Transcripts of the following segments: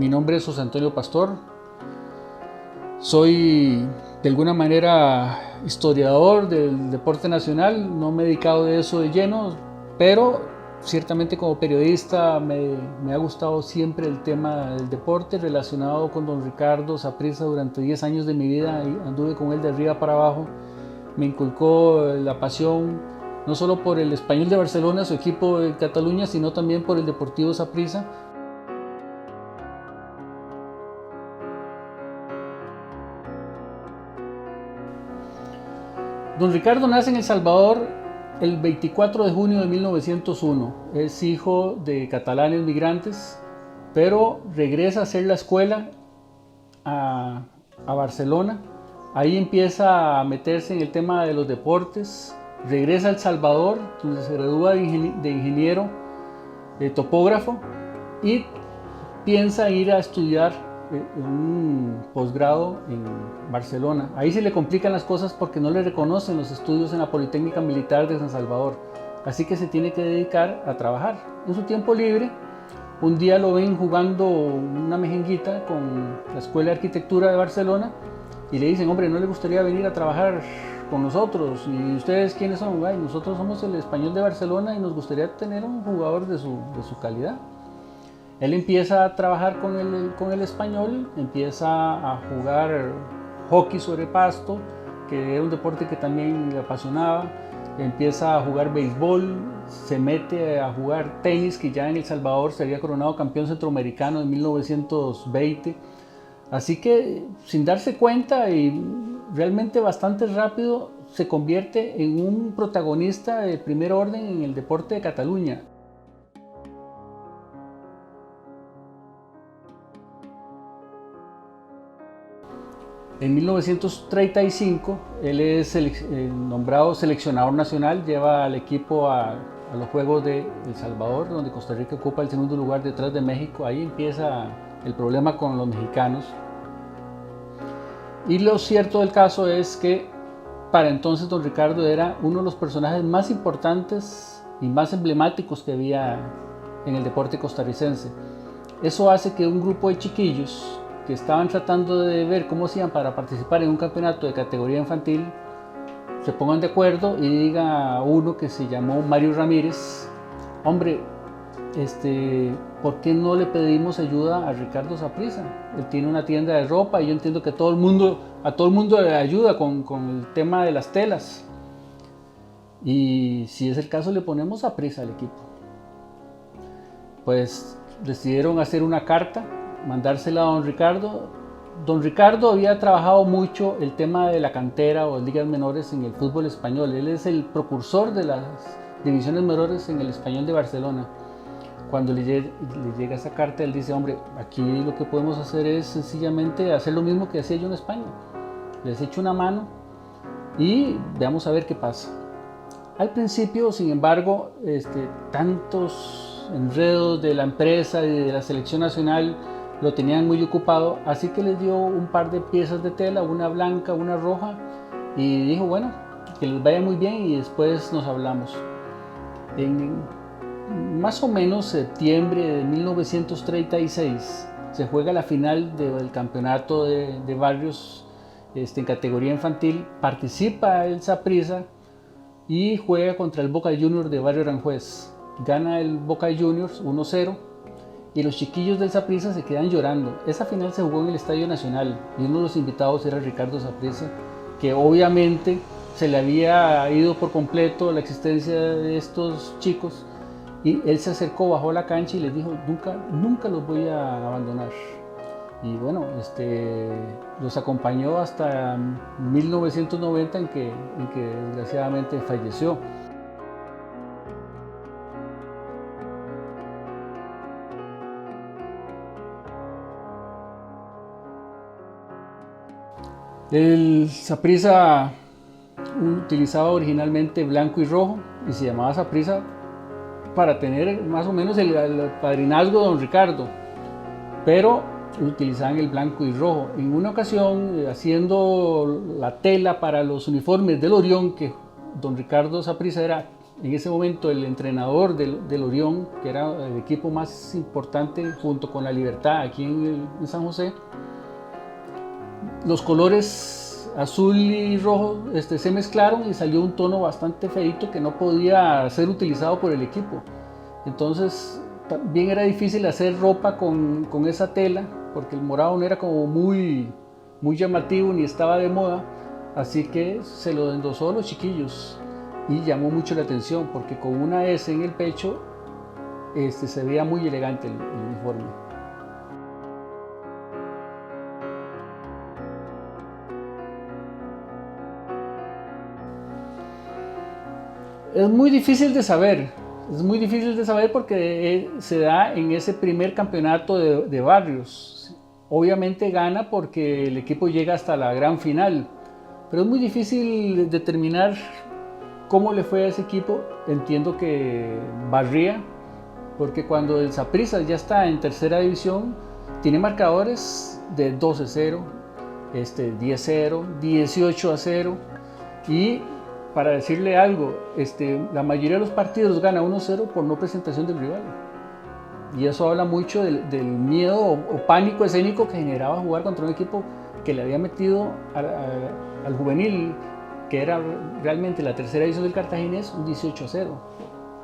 Mi nombre es José Antonio Pastor. Soy de alguna manera historiador del deporte nacional. No me he dedicado de eso de lleno, pero ciertamente como periodista me ha gustado siempre el tema del deporte relacionado con don Ricardo Saprissa. Durante 10 años de mi vida anduve con él de arriba para abajo. Me inculcó la pasión no solo por el Español de Barcelona, su equipo de Cataluña, sino también por el Deportivo Saprissa. Don Ricardo nace en El Salvador el 24 de junio de 1901. Es hijo de catalanes migrantes, pero regresa a hacer la escuela a Barcelona. Ahí empieza a meterse en el tema de los deportes. Regresa a El Salvador, donde se gradúa de ingeniero topógrafo, y piensa ir a estudiar un posgrado en Barcelona. Ahí se le complican las cosas porque no le reconocen los estudios en la Politécnica Militar de San Salvador, así que se tiene que dedicar a trabajar. En su tiempo libre, un día lo ven jugando una mejenguita con la Escuela de Arquitectura de Barcelona y le dicen: hombre, ¿no le gustaría venir a trabajar con nosotros? ¿Y ustedes quiénes son? Ay, nosotros somos el Español de Barcelona y nos gustaría tener un jugador de su calidad. Él empieza a trabajar con el Español, empieza a jugar hockey sobre pasto, que era un deporte que también le apasionaba. Empieza a jugar béisbol, se mete a jugar tenis, que ya en El Salvador se había coronado campeón centroamericano en 1920. Así que, sin darse cuenta y realmente bastante rápido, se convierte en un protagonista de primer orden en el deporte de Cataluña. En 1935 él es nombrado seleccionador nacional, lleva al equipo a los Juegos de El Salvador, donde Costa Rica ocupa el segundo lugar detrás de México. Ahí empieza el problema con los mexicanos. Y lo cierto del caso es que para entonces don Ricardo era uno de los personajes más importantes y más emblemáticos que había en el deporte costarricense. Eso hace que un grupo de chiquillos que estaban tratando de ver cómo hacían para participar en un campeonato de categoría infantil se pongan de acuerdo y diga a uno, que se llamó Mario Ramírez: hombre, ¿por qué no le pedimos ayuda a Ricardo Saprissa? Él tiene una tienda de ropa y yo entiendo que a todo el mundo le ayuda con el tema de las telas, y si es el caso le ponemos Saprissa al equipo. Pues decidieron hacer una carta, mandársela a don Ricardo. Don Ricardo había trabajado mucho el tema de la cantera o ligas menores en el fútbol español. Él es el precursor de las divisiones menores en el Español de Barcelona. Cuando le llega esa carta, él dice: hombre, aquí lo que podemos hacer es sencillamente hacer lo mismo que hacía yo en España. Les echo una mano y veamos a ver qué pasa. Al principio, sin embargo, tantos enredos de la empresa y de la selección nacional lo tenían muy ocupado, así que les dio un par de piezas de tela, una blanca, una roja, y dijo: bueno, que les vaya muy bien y después nos hablamos. En más o menos septiembre de 1936 se juega la final del campeonato de barrios en categoría infantil. Participa el Saprissa y juega contra el Boca Juniors de Barrio Aranjuez. Gana el Boca Juniors 1-0 y los chiquillos del Saprissa se quedan llorando. Esa final se jugó en el Estadio Nacional y uno de los invitados era Ricardo Saprissa, que obviamente se le había ido por completo la existencia de estos chicos, y él se acercó, bajó la cancha y les dijo: nunca los voy a abandonar. Y bueno, los acompañó hasta 1990 en que desgraciadamente falleció. El Saprissa utilizaba originalmente blanco y rojo y se llamaba Saprissa para tener más o menos el padrinazgo de don Ricardo, pero utilizaban el blanco y rojo. En una ocasión, haciendo la tela para los uniformes del Orión, que don Ricardo Saprissa era en ese momento el entrenador del Orión, que era el equipo más importante junto con la Libertad aquí en San José, los colores azul y rojo se mezclaron y salió un tono bastante feito que no podía ser utilizado por el equipo. Entonces también era difícil hacer ropa con esa tela, porque el morado no era como muy llamativo ni estaba de moda, así que se lo endosó a los chiquillos y llamó mucho la atención porque con una S en el pecho se veía muy elegante el uniforme. Es muy difícil de saber, porque se da en ese primer campeonato de barrios. Obviamente gana porque el equipo llega hasta la gran final, pero es muy difícil determinar cómo le fue a ese equipo. Entiendo que barría, porque cuando el Saprissa ya está en tercera división, tiene marcadores de 12-0, 10-0, 18-0, y para decirle algo, la mayoría de los partidos gana 1-0 por no presentación del rival. Y eso habla mucho del miedo o pánico escénico que generaba jugar contra un equipo que le había metido al juvenil, que era realmente la tercera división del Cartaginés, un 18-0.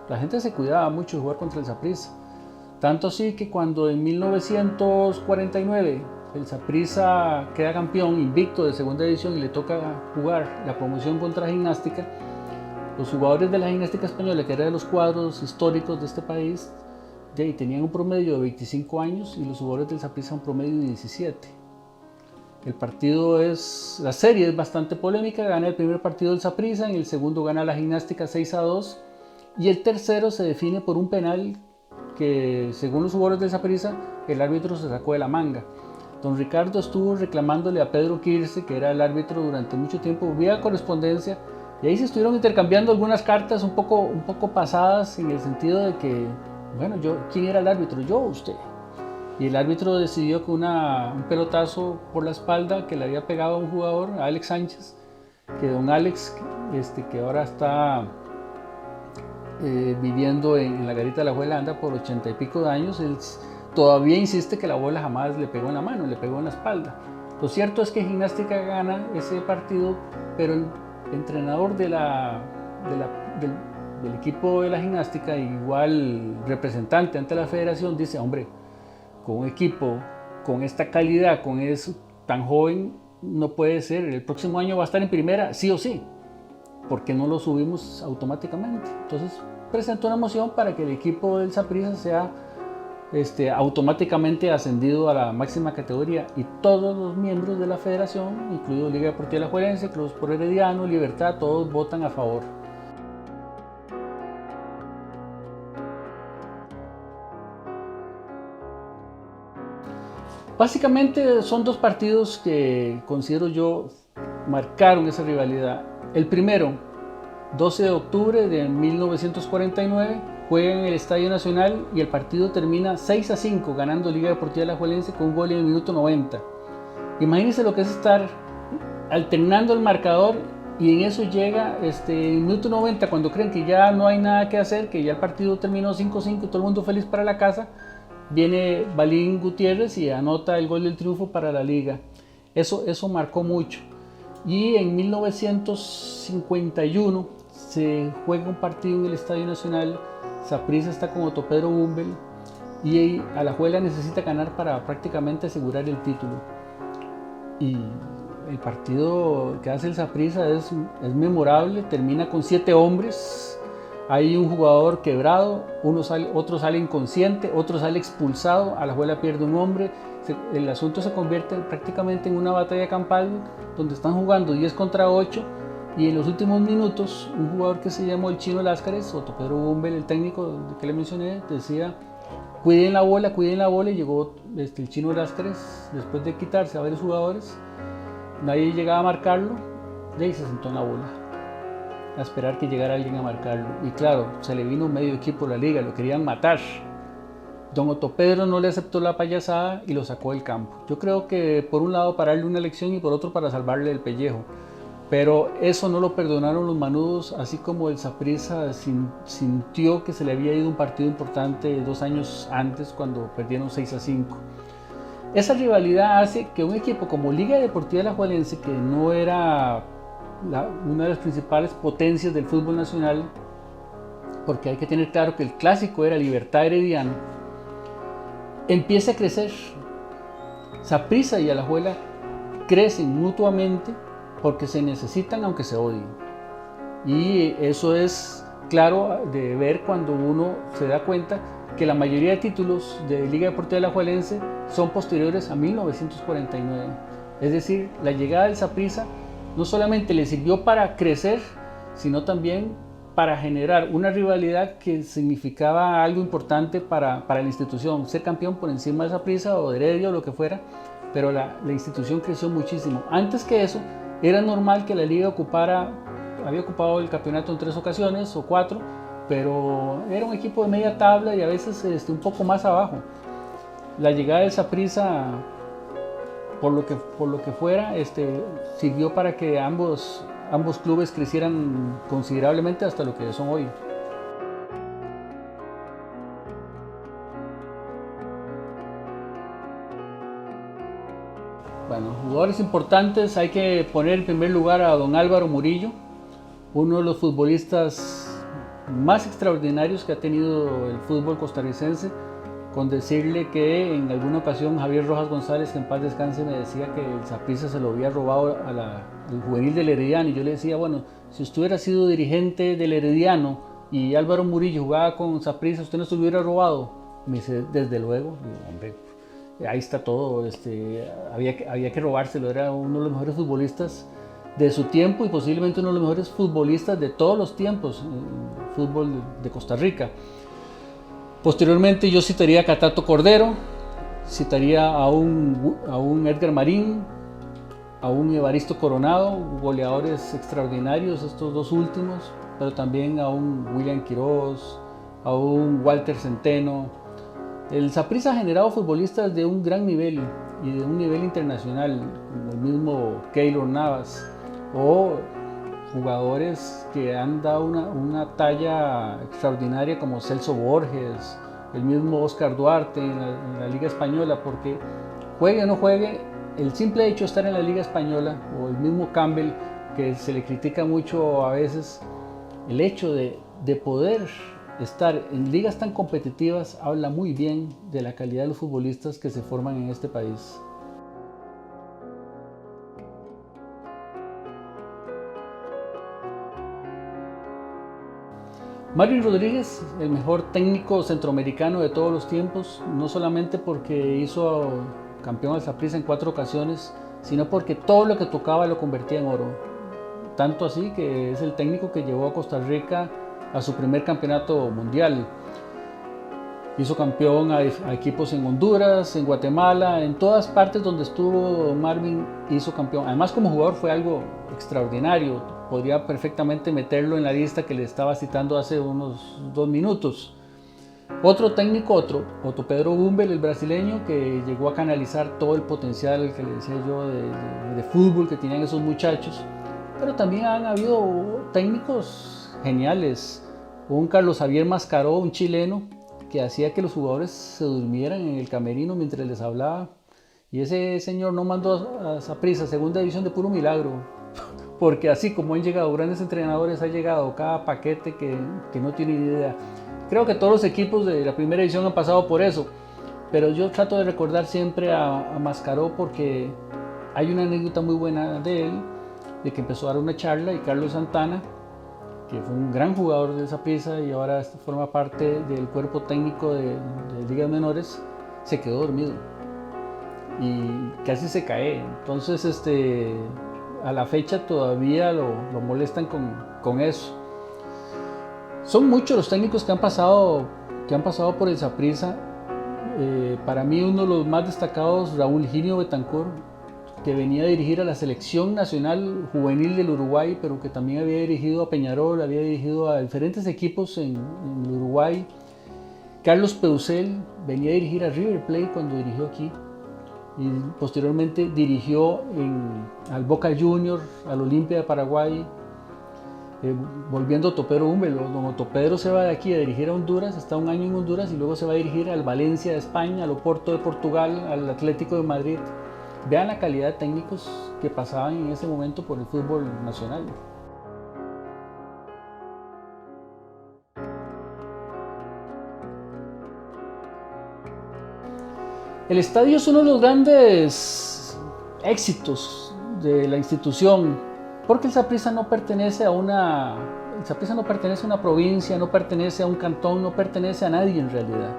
La gente se cuidaba mucho de jugar contra el Saprissa. Tanto así que cuando en 1949 el Saprissa queda campeón invicto de segunda división y le toca jugar la promoción contra Gimnástica, los jugadores de la Gimnástica Española, que era de los cuadros históricos de este país, tenían un promedio de 25 años y los jugadores del Saprissa un promedio de 17. La serie es bastante polémica. Gana el primer partido del Saprissa, en el segundo gana la Gimnástica 6-2 y el tercero se define por un penal que, según los jugadores del Saprissa, el árbitro se sacó de la manga. Don Ricardo estuvo reclamándole a Pedro Quirce, que era el árbitro durante mucho tiempo, vía correspondencia, y ahí se estuvieron intercambiando algunas cartas un poco pasadas, en el sentido de que, bueno, ¿quién era el árbitro? ¿Yo o usted? Y el árbitro decidió que un pelotazo por la espalda que le había pegado a un jugador, a Alex Sánchez, que don Alex, que ahora está viviendo en la Garita de la Juela, anda por 80 y pico de años, él todavía insiste que la bola jamás le pegó en la mano, le pegó en la espalda. Lo cierto es que Gimnástica gana ese partido, pero el entrenador del equipo de la Gimnástica, igual representante ante la federación, dice: hombre, con un equipo con esta calidad, con eso tan joven, no puede ser. El próximo año va a estar en primera, sí o sí. ¿Por qué no lo subimos automáticamente? Entonces presentó una moción para que el equipo del Saprissa sea automáticamente ascendido a la máxima categoría, y todos los miembros de la federación, incluido Liga Deportiva Alajuelense, Cruz por Herediano, Libertad, todos votan a favor. Básicamente son dos partidos que considero yo marcaron esa rivalidad. El primero, 12 de octubre de 1949, juegan en el Estadio Nacional y el partido termina 6-5, ganando Liga Deportiva Alajuelense con un gol en el minuto 90. Imagínense lo que es estar alternando el marcador, y en eso llega en el minuto 90, cuando creen que ya no hay nada que hacer, que ya el partido terminó 5-5 y todo el mundo feliz para la casa, viene Balín Gutiérrez y anota el gol del triunfo para la liga. Eso marcó mucho. Y en 1951 se juega un partido en el Estadio Nacional. Saprissa está con Otto Pedro Bumbel y Alajuela necesita ganar para prácticamente asegurar el título. Y el partido que hace el Saprissa es memorable. Termina con 7 hombres. Hay un jugador quebrado, otro sale inconsciente, otro sale expulsado, Alajuela pierde un hombre. El asunto se convierte prácticamente en una batalla campal donde están jugando 10 contra 8, y en los últimos minutos un jugador que se llamó el Chino Láscares, Otto Pedro Bumbel, el técnico que le mencioné, decía: cuiden la bola, y llegó el Chino Láscares después de quitarse a varios jugadores, nadie llegaba a marcarlo, y ahí se sentó en la bola a esperar que llegara alguien a marcarlo. Y claro, se le vino medio equipo a la liga, lo querían matar. Don Otto Pedro no le aceptó la payasada y lo sacó del campo. Yo creo que por un lado para darle una lección y por otro para salvarle el pellejo, pero eso no lo perdonaron los manudos, así como el Saprissa sintió que se le había ido un partido importante 2 años antes cuando perdieron 6-5. Esa rivalidad hace que un equipo como Liga Deportiva Alajuelense, que no era una de las principales potencias del fútbol nacional, porque hay que tener claro que el clásico era Libertad Herediano, empieza a crecer. Saprissa y Alajuela crecen mutuamente porque se necesitan aunque se odien. Y eso es claro de ver cuando uno se da cuenta que la mayoría de títulos de Liga Deportiva Alajuelense son posteriores a 1949. Es decir, la llegada del Saprissa no solamente le sirvió para crecer, sino también para generar una rivalidad que significaba algo importante para la institución. Ser campeón por encima del Saprissa o de Heredia o lo que fuera, pero la institución creció muchísimo. Antes que eso, era normal que la liga había ocupado el campeonato en 3 ocasiones o 4, pero era un equipo de media tabla y a veces un poco más abajo. La llegada del Saprissa, por lo que fuera, sirvió para que ambos clubes crecieran considerablemente hasta lo que son hoy. Bueno, jugadores importantes, hay que poner en primer lugar a don Álvaro Murillo, uno de los futbolistas más extraordinarios que ha tenido el fútbol costarricense, con decirle que en alguna ocasión Javier Rojas González, que en paz descanse, me decía que el Saprissa se lo había robado al juvenil del Herediano, y yo le decía, bueno, si usted hubiera sido dirigente del Herediano y Álvaro Murillo jugaba con Saprissa, ¿usted no se lo hubiera robado? Me dice, desde luego. Digo, hombre, ahí está todo, había que robárselo, era uno de los mejores futbolistas de su tiempo y posiblemente uno de los mejores futbolistas de todos los tiempos en el fútbol de Costa Rica. Posteriormente yo citaría a Catato Cordero, citaría a un Edgar Marín, a un Evaristo Coronado, goleadores extraordinarios estos 2 últimos, pero también a un William Quiroz, a un Walter Centeno. El Saprissa ha generado futbolistas de un gran nivel y de un nivel internacional, como el mismo Keylor Navas, o jugadores que han dado una talla extraordinaria como Celso Borges, el mismo Oscar Duarte en la Liga Española, porque juegue o no juegue, el simple hecho de estar en la Liga Española, o el mismo Campbell, que se le critica mucho a veces, el hecho de poder estar en ligas tan competitivas habla muy bien de la calidad de los futbolistas que se forman en este país. Marvin Rodríguez, el mejor técnico centroamericano de todos los tiempos, no solamente porque hizo campeón al Saprissa en 4 ocasiones, sino porque todo lo que tocaba lo convertía en oro. Tanto así que es el técnico que llevó a Costa Rica a su primer campeonato mundial. Hizo campeón a equipos en Honduras, en Guatemala, en todas partes donde estuvo Marvin hizo campeón. Además, como jugador fue algo extraordinario. Podría perfectamente meterlo en la lista que le estaba citando hace unos 2 minutos. Otro técnico, Otto Pedro Bumbel, el brasileño, que llegó a canalizar todo el potencial que le decía yo de fútbol que tenían esos muchachos. Pero también han habido técnicos geniales. Un Carlos Javier Mascaró, un chileno, que hacía que los jugadores se durmieran en el camerino mientras les hablaba. Y ese señor no mandó a Saprissa a segunda división de puro milagro. Porque así como han llegado grandes entrenadores, ha llegado cada paquete que no tiene ni idea. Creo que todos los equipos de la primera división han pasado por eso. Pero yo trato de recordar siempre a Mascaró porque hay una anécdota muy buena de él, de que empezó a dar una charla y Carlos Santana, que fue un gran jugador de Saprissa y ahora forma parte del cuerpo técnico de ligas menores, se quedó dormido y casi se cae. Entonces a la fecha todavía lo molestan con eso. Son muchos los técnicos que han pasado por el Saprissa. Para mí uno de los más destacados, Raúl Higinio Betancur, que venía a dirigir a la selección nacional juvenil del Uruguay, pero que también había dirigido a Peñarol, había dirigido a diferentes equipos en el Uruguay. Carlos Peusel venía a dirigir a River Plate cuando dirigió aquí. y posteriormente dirigió al Boca Juniors, al Olimpia de Paraguay, volviendo Otopedro Húmbelo. Don Otopedro se va de aquí a dirigir a Honduras, está un año en Honduras y luego se va a dirigir al Valencia de España, al Oporto de Portugal, al Atlético de Madrid. Vean la calidad de técnicos que pasaban en ese momento por el fútbol nacional. El estadio es uno de los grandes éxitos de la institución, porque el Saprissa no pertenece a una provincia, no pertenece a un cantón, no pertenece a nadie en realidad.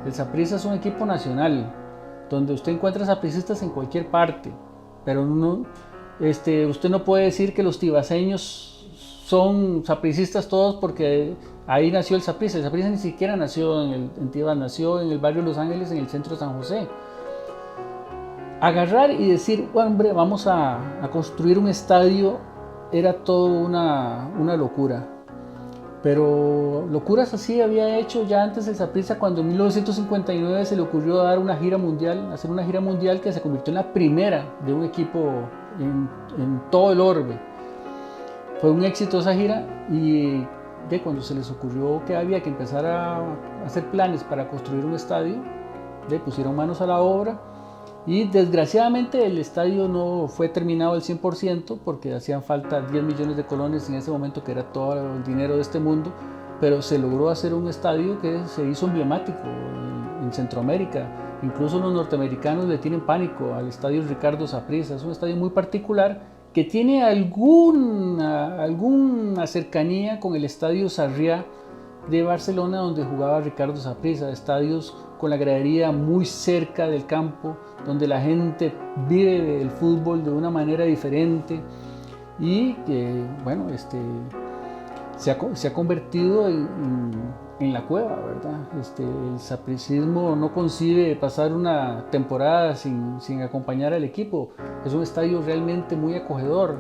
El Saprissa es un equipo nacional, donde usted encuentra sapricistas en cualquier parte, pero usted no puede decir que los tibaseños son sapricistas todos porque ahí nació el Saprissa. El Saprissa ni siquiera nació en Tibás, nació en el barrio Los Ángeles, en el centro de San José. Agarrar y decir, hombre, vamos a construir un estadio, era todo una locura. Pero locuras así había hecho ya antes el Saprissa, cuando en 1959 se le ocurrió hacer una gira mundial que se convirtió en la primera de un equipo en todo el orbe. Fue un éxito esa gira, y cuando se les ocurrió que había que empezar a hacer planes para construir un estadio, pusieron manos a la obra, y desgraciadamente el estadio no fue terminado al 100% porque hacían falta 10 millones de colones en ese momento, que era todo el dinero de este mundo, pero se logró hacer un estadio que se hizo emblemático en Centroamérica. Incluso los norteamericanos le tienen pánico al estadio Ricardo Saprissa. Es un estadio muy particular que tiene alguna cercanía con el estadio Sarriá de Barcelona, donde jugaba Ricardo Saprissa. Estadios con la gradería muy cerca del campo, donde la gente vive el fútbol de una manera diferente, y que se ha convertido en la cueva, ¿verdad? El sapricismo no concibe pasar una temporada sin acompañar al equipo. Es un estadio realmente muy acogedor.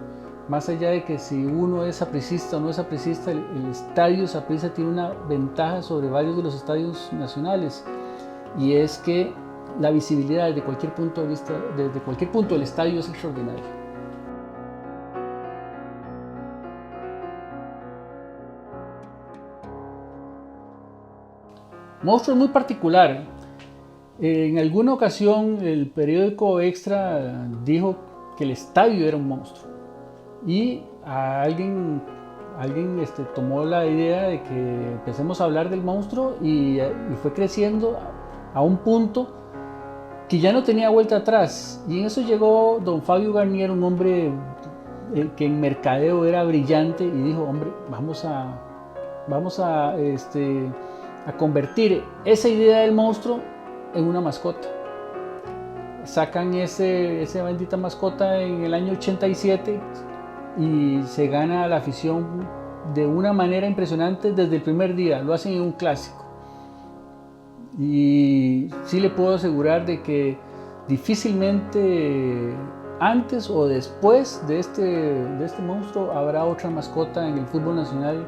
Más allá de que si uno es sapricista o no es sapricista, el estadio Saprissa tiene una ventaja sobre varios de los estadios nacionales, y es que la visibilidad desde cualquier punto de vista, desde cualquier punto del estadio, es extraordinaria. Monstruo es muy particular. En alguna ocasión el periódico Extra dijo que el estadio era un monstruo, y alguien tomó la idea de que empecemos a hablar del monstruo, y fue creciendo a un punto que ya no tenía vuelta atrás. Y en eso llegó don Fabio Garnier, un hombre que en mercadeo era brillante, y dijo, hombre, vamos a convertir esa idea del monstruo en una mascota. Sacan esa bendita mascota en el año 87, y se gana la afición de una manera impresionante desde el primer día. Lo hacen en un clásico, y sí le puedo asegurar de que difícilmente antes o después de este monstruo habrá otra mascota en el fútbol nacional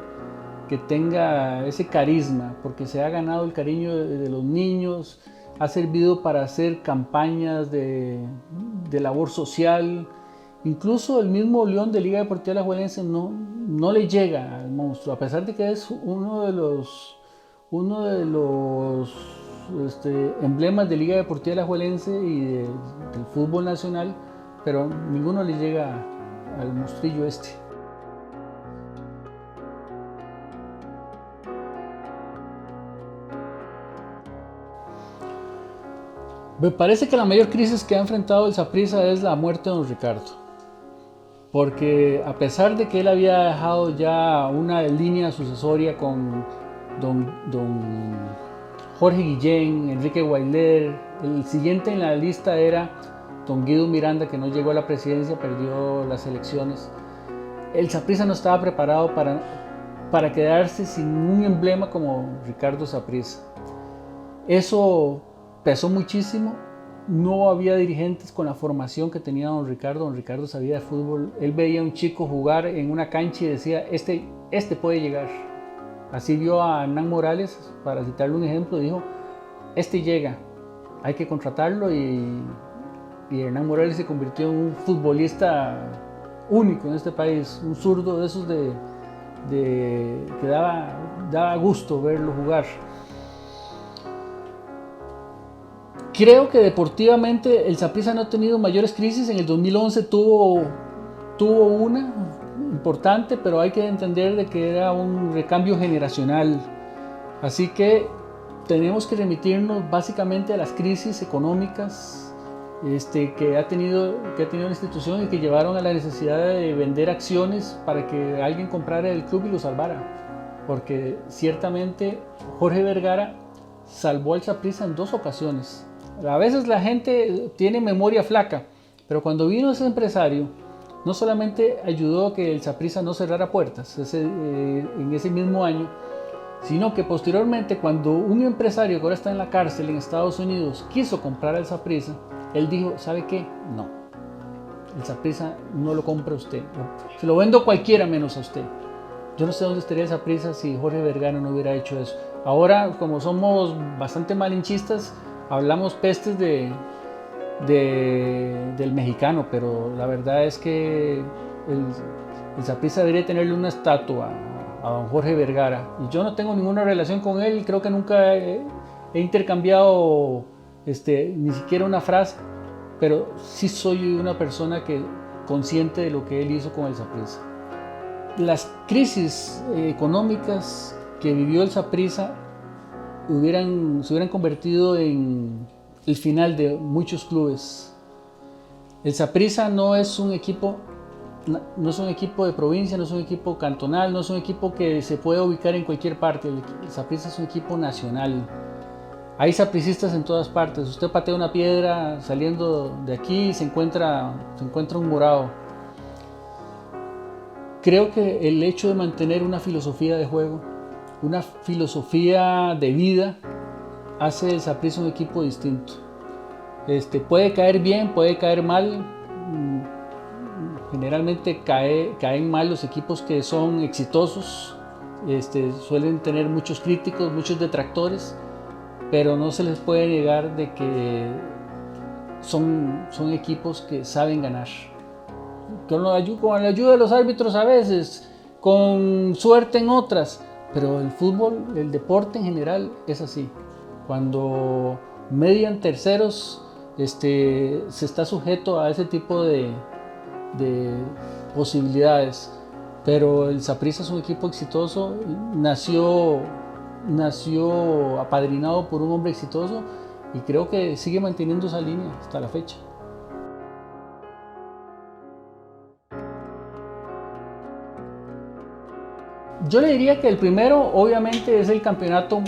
que tenga ese carisma, porque se ha ganado el cariño de los niños, ha servido para hacer campañas de labor social. Incluso el mismo León de Liga Deportiva Alajuelense no le llega al monstruo, a pesar de que es uno de los emblemas de Liga Deportiva Alajuelense y del fútbol nacional, pero ninguno le llega al monstrillo este. Me parece que la mayor crisis que ha enfrentado el Saprissa es la muerte de don Ricardo, porque a pesar de que él había dejado ya una línea sucesoria con don Jorge Guillén, Enrique Guailer, el siguiente en la lista era don Guido Miranda, que no llegó a la presidencia, perdió las elecciones. El Saprissa no estaba preparado para quedarse sin un emblema como Ricardo Saprissa. Eso pesó muchísimo. No había dirigentes con la formación que tenía don Ricardo. Don Ricardo sabía de fútbol. Él veía a un chico jugar en una cancha y decía, este puede llegar. Así vio a Hernán Morales, para citarle un ejemplo, dijo, este llega, hay que contratarlo y y Hernán Morales se convirtió en un futbolista único en este país, un zurdo de esos que daba gusto verlo jugar. Creo que deportivamente el Saprissa no ha tenido mayores crisis. En el 2011 tuvo una importante, pero hay que entender de que era un recambio generacional. Así que tenemos que remitirnos básicamente a las crisis económicas que ha tenido la institución y que llevaron a la necesidad de vender acciones para que alguien comprara el club y lo salvara. Porque ciertamente Jorge Vergara salvó al Saprissa en 2 ocasiones. A veces la gente tiene memoria flaca, pero cuando vino ese empresario, no solamente ayudó a que el Saprissa no cerrara puertas en ese mismo año, sino que posteriormente, cuando un empresario que ahora está en la cárcel en Estados Unidos quiso comprar al Saprissa, él dijo: ¿sabe qué? No, el Saprissa no lo compra usted, se lo vendo cualquiera menos a usted. Yo no sé dónde estaría el Saprissa si Jorge Vergara no hubiera hecho eso. Ahora, como somos bastante malinchistas, hablamos pestes del mexicano, pero la verdad es que el Saprissa debería tenerle una estatua a don Jorge Vergara. Y yo no tengo ninguna relación con él, creo que nunca he intercambiado ni siquiera una frase, pero sí soy una persona consciente de lo que él hizo con el Saprissa. Las crisis económicas que vivió el Saprissa se hubieran convertido en el final de muchos clubes. El Saprissa no es un equipo de provincia, no es un equipo cantonal, no es un equipo que se puede ubicar en cualquier parte. El Saprissa es un equipo nacional. Hay sapricistas en todas partes. Usted patea una piedra saliendo de aquí y se encuentra un morado. Creo que el hecho de mantener una filosofía de juego, una filosofía de vida, hace del Saprissa un equipo distinto. Puede caer bien, puede caer mal. Generalmente caen mal los equipos que son exitosos. Suelen tener muchos críticos, muchos detractores, pero no se les puede negar de que son equipos que saben ganar. Con la ayuda de los árbitros a veces, con suerte en otras, pero el fútbol, el deporte en general es así. Cuando median terceros, se está sujeto a ese tipo de posibilidades. Pero el Saprissa es un equipo exitoso, nació apadrinado por un hombre exitoso y creo que sigue manteniendo esa línea hasta la fecha. Yo le diría que el primero obviamente es el campeonato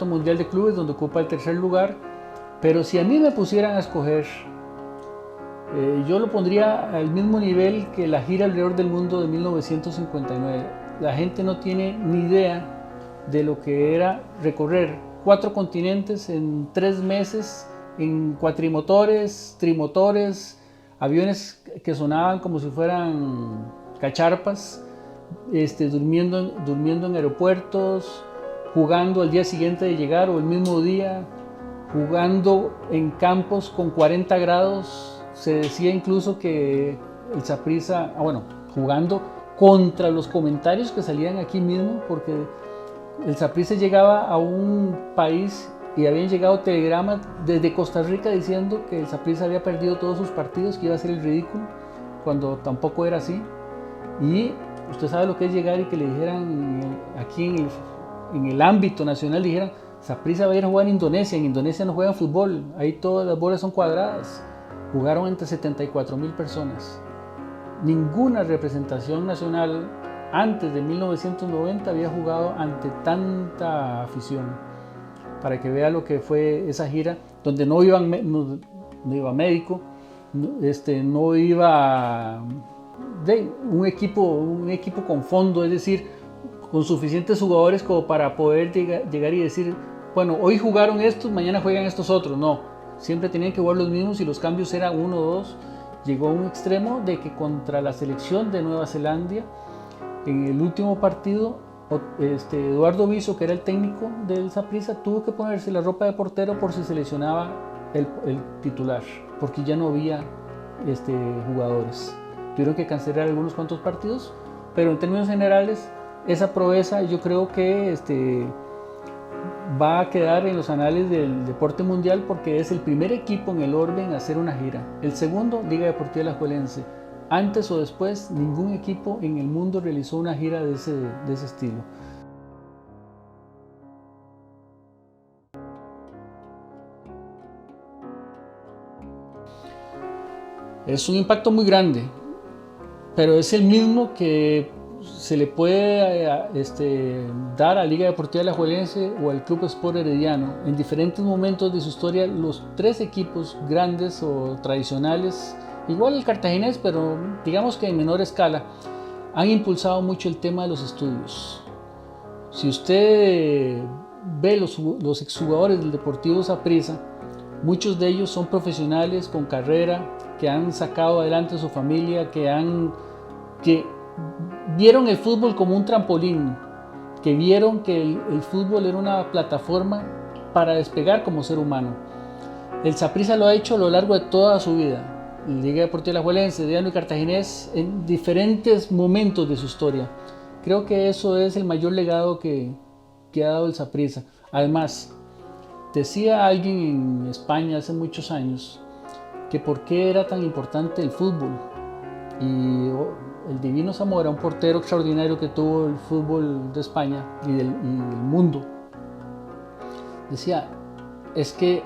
mundial de clubes, donde ocupa el 3er lugar, pero si a mí me pusieran a escoger, yo lo pondría al mismo nivel que la gira alrededor del mundo de 1959. La gente no tiene ni idea de lo que era recorrer 4 continentes en 3 meses, en cuatrimotores, trimotores, aviones que sonaban como si fueran cacharpas, durmiendo en aeropuertos, jugando al día siguiente de llegar o el mismo día, jugando en campos con 40 grados. Se decía incluso que el Saprissa, jugando contra los comentarios que salían aquí mismo, porque el Saprissa llegaba a un país y habían llegado telegramas desde Costa Rica diciendo que el Saprissa había perdido todos sus partidos, que iba a ser el ridículo, cuando tampoco era así. Y usted sabe lo que es llegar y que le dijeran aquí en el ámbito nacional, dijeran: Saprissa va a ir a jugar en Indonesia no juegan fútbol, ahí todas las bolas son cuadradas. Jugaron entre 74,000 personas. Ninguna representación nacional antes de 1990 había jugado ante tanta afición. Para que vea lo que fue esa gira, donde no iba médico, no iba un equipo con fondo, es decir, con suficientes jugadores como para poder llegar y decir: bueno, hoy jugaron estos, mañana juegan estos otros. No, siempre tenían que jugar los mismos y los cambios eran 1 o 2. Llegó a un extremo de que contra la selección de Nueva Zelanda, en el último partido, Eduardo Viso, que era el técnico del Saprissa, tuvo que ponerse la ropa de portero por si se lesionaba el titular, porque ya no había jugadores. Tuvieron que cancelar algunos cuantos partidos, pero en términos generales, esa proeza yo creo que va a quedar en los anales del deporte mundial, porque es el primer equipo en el orbe en hacer una gira. El segundo, Liga Deportiva Alajuelense. Antes o después, ningún equipo en el mundo realizó una gira de ese estilo. Es un impacto muy grande, pero es el mismo que se le puede dar a Liga Deportiva Alajuelense o al Club Sport Herediano. En diferentes momentos de su historia, los tres equipos grandes o tradicionales, igual el cartaginés, pero digamos que en menor escala, han impulsado mucho el tema de los estudios. Si usted ve los exjugadores del Deportivo Saprissa, muchos de ellos son profesionales con carrera, que han sacado adelante a su familia, que vieron el fútbol como un trampolín, que vieron que el fútbol era una plataforma para despegar como ser humano. El Saprissa lo ha hecho a lo largo de toda su vida. Liga Deportiva Alajuelense, Herediano y Cartaginés, en diferentes momentos de su historia. Creo que eso es el mayor legado que ha dado el Saprissa. Además, decía alguien en España hace muchos años que por qué era tan importante el fútbol. Y el Divino Zamora, un portero extraordinario que tuvo el fútbol de España y del mundo, decía, es que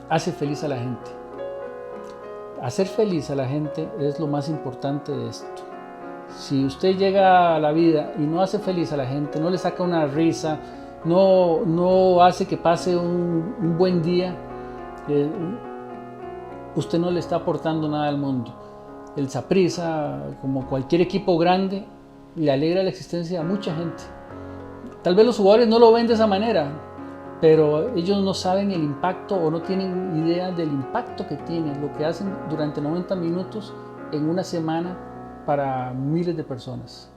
hace feliz a la gente. Hacer feliz a la gente es lo más importante de esto. Si usted llega a la vida y no hace feliz a la gente, no le saca una risa, no hace que pase un buen día, usted no le está aportando nada al mundo. El Saprissa, como cualquier equipo grande, le alegra la existencia a mucha gente. Tal vez los jugadores no lo ven de esa manera, pero ellos no saben el impacto o no tienen idea del impacto que tiene lo que hacen durante 90 minutos en una semana para miles de personas.